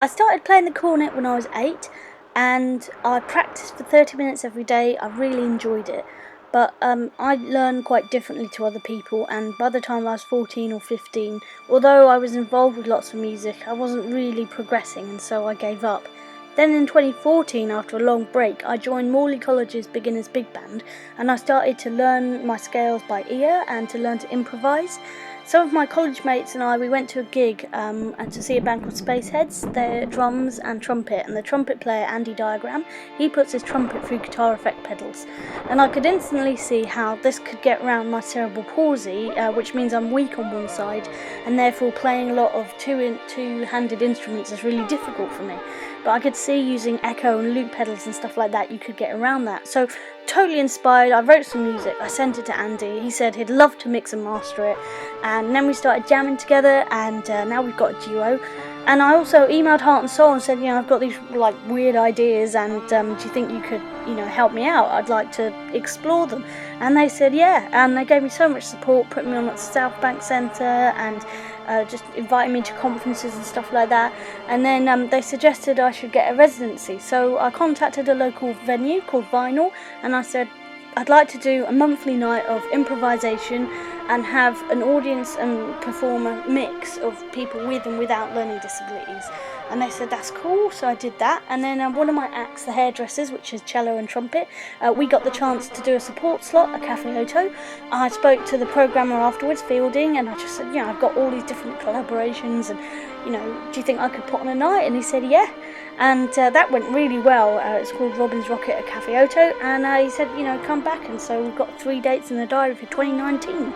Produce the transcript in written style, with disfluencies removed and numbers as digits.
I started playing the cornet when I was 8, and I practiced for 30 minutes every day. I really enjoyed it, but I learned quite differently to other people, and by the time I was 14 or 15, although I was involved with lots of music, I wasn't really progressing, and so I gave up. Then in 2014, after a long break, I joined Morley College's Beginners Big Band, and I started to learn my scales by ear and to learn to improvise. Some of my college mates and I, we went to a gig and to see a band called Spaceheads. They're drums and trumpet, and the trumpet player, Andy Diagram, he puts his trumpet through guitar effect pedals. And I could instantly see how this could get around my cerebral palsy, which means I'm weak on one side, and therefore playing a lot of two-handed instruments is really difficult for me. But I could see using echo and loop pedals and stuff like that, you could get around that. So totally inspired, I wrote some music, I sent it to Andy. He said he'd love to mix and master it, and then we started jamming together, and now we've got a duo. And I also emailed Heart and Soul and said, I've got these like weird ideas, and do you think you could, help me out? I'd like to explore them. And they said yeah, and they gave me so much support, putting me on at the South Bank Centre, and just inviting me to conferences and stuff like that. And then they suggested I should get a residency, so I contacted a local venue called Vinyl, and I said I'd like to do a monthly night of improvisation and have an audience and perform a mix of people with and without learning disabilities. And they said that's cool, so I did that. And then one of my acts, the Hairdressers, which is cello and trumpet, we got the chance to do a support slot at Cafe Oto. I spoke to the programmer afterwards, Fielding, and I just said, I've got all these different collaborations, and do you think I could put on a night? And he said yeah. And that went really well. It's called Robyn's Rocket at Cafe Oto, and he said, come back. And so we've got 3 dates in the diary for 2019.